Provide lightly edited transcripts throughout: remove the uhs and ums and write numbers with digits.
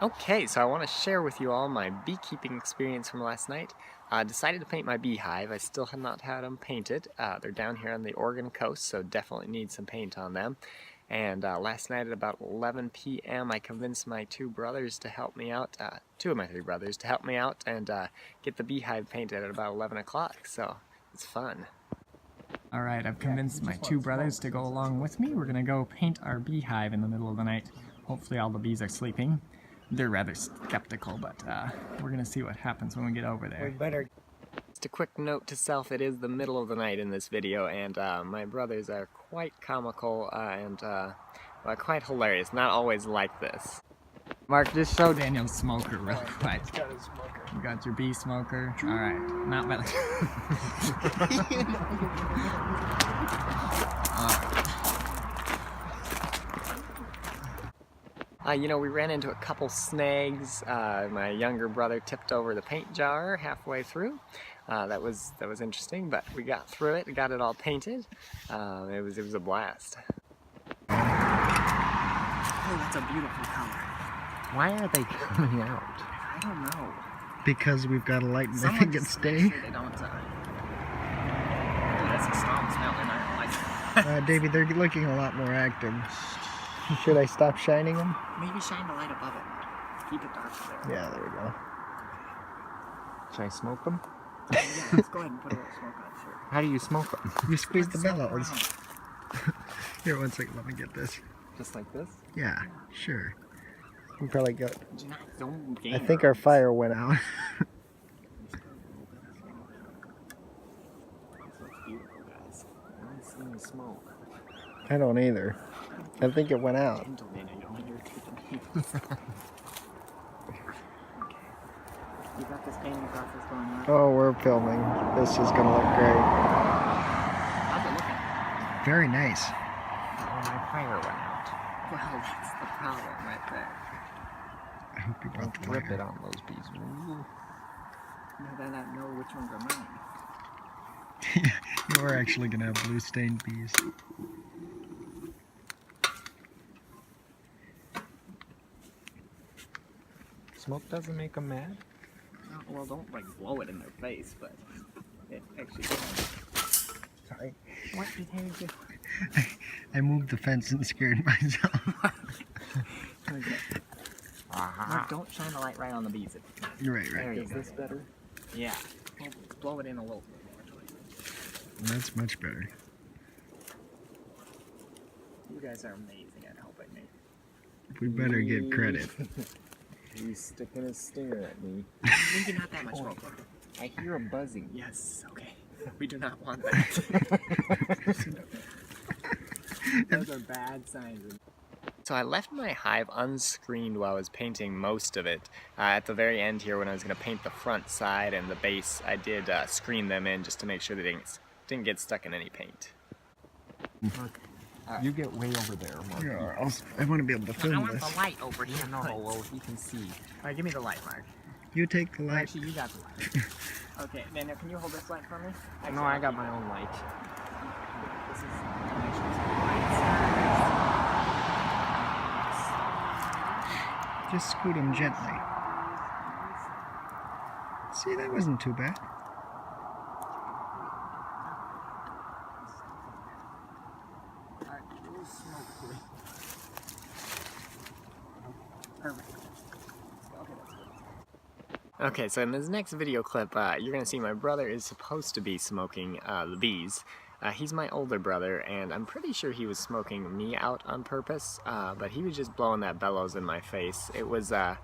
Okay, so I want to share with you all my beekeeping experience from last night. I decided to paint my beehive. I still have not had them painted. They're down here on the Oregon coast, so definitely need some paint on them. And last night at about 11 p.m. I convinced my two brothers to help me out, two of my three brothers to help me out and get the beehive painted at about 11 o'clock, so it's fun. Alright, I've convinced my two brothers to go along with me. We're gonna go paint our beehive in the middle of the night. Hopefully all the bees are sleeping. They're rather skeptical, but we're gonna see what happens when we get over there. Just a quick note to self, it is the middle of the night in this video, and my brothers are quite comical and well, quite hilarious. Not always like this. Mark, just show Daniel's smoker real quick. He's got his smoker. You got your bee smoker. Alright, not bad. You know, we ran into a couple snags. My younger brother tipped over the paint jar halfway through. That was interesting, but we got through it, got it all painted. It was a blast. Oh, that's a beautiful color. Why are they coming out? I don't know. Because we've got a light and I think it's day. Sure they don't, that's a strong smell and I don't like it. Davey, they're looking a lot more active. Should I stop shining them? Maybe shine the light above it. Keep it dark there. Yeah, there we go. Should I smoke them? Yeah, let's go ahead and put a little smoke on, sure. How do you smoke them? You squeeze the bellows. Here, one second, let me get this. Just like this? Yeah, sure. We probably got... Don't I think our fire went out. Beautiful, guys. I don't see any smoke. I don't either. I think it went out. Gentle, man, you don't irritate the bees. You got this painting process going on? Oh, we're filming. This is gonna look great. How's it looking? Very nice. Oh, my fire went out. Well, that's the problem right there. I hope you brought the Rip fire. it on those bees. Ooh. Now that I know which ones are mine. You are actually gonna have blue stained bees. Smoke doesn't make them mad? Well, don't like blow it in their face, but it actually does. Sorry. What did Harry do? I moved the fence and scared myself. Okay. Mark, don't shine the light right on the bees. Right. There you Is go. this better? Yeah. Blow it in a little bit more. That's much better. You guys are amazing at helping me. We better get credit. He's sticking a stinger at me. Maybe not that much smoke. I hear a buzzing. Yes, okay. We do not want that. Those are bad signs. So I left my hive unscreened while I was painting most of it. At the very end here when I was going to paint the front side and the base, I did screen them in just to make sure they didn't get stuck in any paint. Okay. You get way over there, Mark. Yeah, I want to be able to I film want this. the light over here. No, well, you can see. Alright, give me the light, Mark. You take the light. Actually, you got the light. Okay, Daniel, can you hold this light for me? Actually, No, I got my own light. This is Just scoot him gently. See, that wasn't too bad. Perfect. Okay, so in this next video clip, you're going to see my brother is supposed to be smoking the bees. He's my older brother, and I'm pretty sure he was smoking me out on purpose, but he was just blowing that bellows in my face. It was, I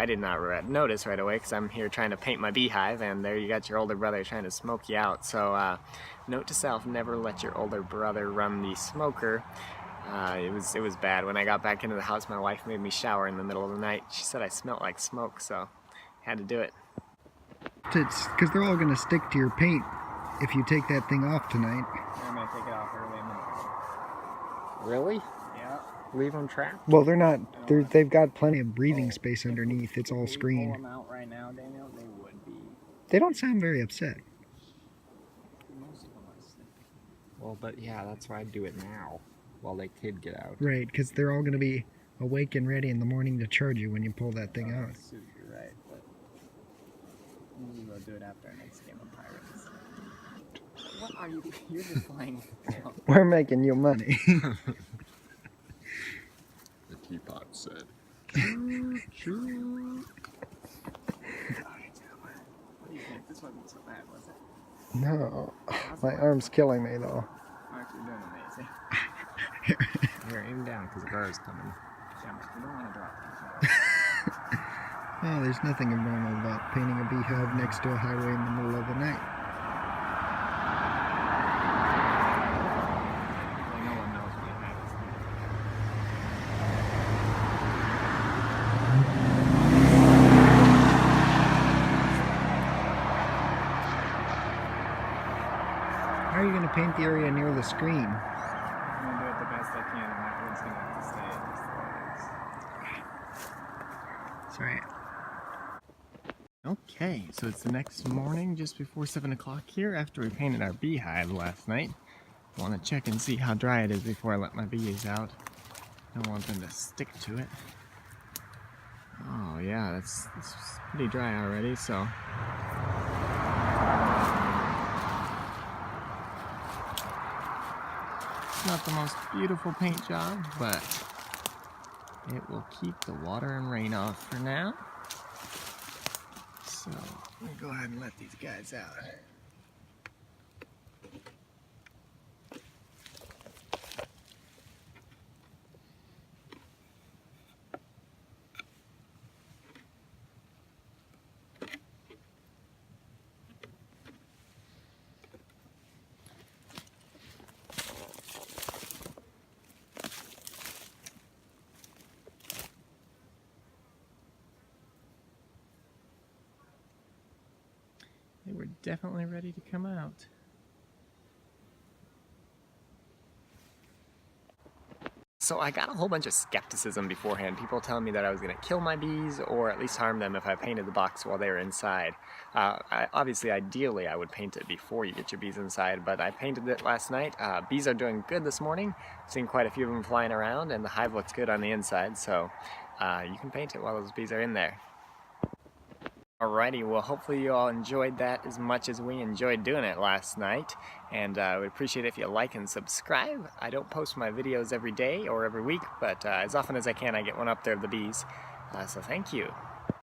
did not notice right away because I'm here trying to paint my beehive, and there you got your older brother trying to smoke you out. So, note to self, never let your older brother run the smoker. It was bad. When I got back into the house, my wife made me shower in the middle of the night. She said I smelled like smoke, so had to do it. It's because they're all going to stick to your paint if you take that thing off tonight. I'm gonna take it off early in the morning. Really? Yeah. Leave them trapped? Well, they're not. They've got plenty of breathing space underneath. It's all If we pull screened. them out right now, Daniel, they would be. They don't sound very upset. Most of them are sleeping. Well, but yeah, that's why I do it now, while they could get out. Right, because they're all going to be awake and ready in the morning to charge you when you pull that thing out. Shoot, you're right, but usually we'll do it after our next game of Pirates. What are you doing? You're just flying. We're making you money. The teapot said. Alright, what do you think? This wasn't so bad, was it? No, my arm's killing me though. Mark, you're doing amazing. Here, aim down because the car is coming. Yeah, Mark, you don't want to drop these. Oh, there's nothing abnormal about painting a beehive next to a highway in the middle of the night. Well, no one knows what happens. How are you going to paint the area near the screen? I'm going to do it the best I can, and that wood's going to have to stay just the way it is. Sorry. Okay, so it's the next morning, just before 7 o'clock here, after we painted our beehive last night. I want to check and see how dry it is before I let my bees out. I don't want them to stick to it. Oh yeah, that's pretty dry already, so... It's not the most beautiful paint job, but it will keep the water and rain off for now. So, I'm gonna go ahead and let these guys out. They were definitely ready to come out. So I got a whole bunch of skepticism beforehand. People telling me that I was going to kill my bees or at least harm them if I painted the box while they were inside. Obviously, ideally, I would paint it before you get your bees inside, but I painted it last night. Bees are doing good this morning. I've seen quite a few of them flying around, and the hive looks good on the inside, so you can paint it while those bees are in there. Alrighty, well hopefully you all enjoyed that as much as we enjoyed doing it last night, and I would appreciate it if you like and subscribe. I don't post my videos every day or every week, but as often as I can I get one up there of the bees, so thank you.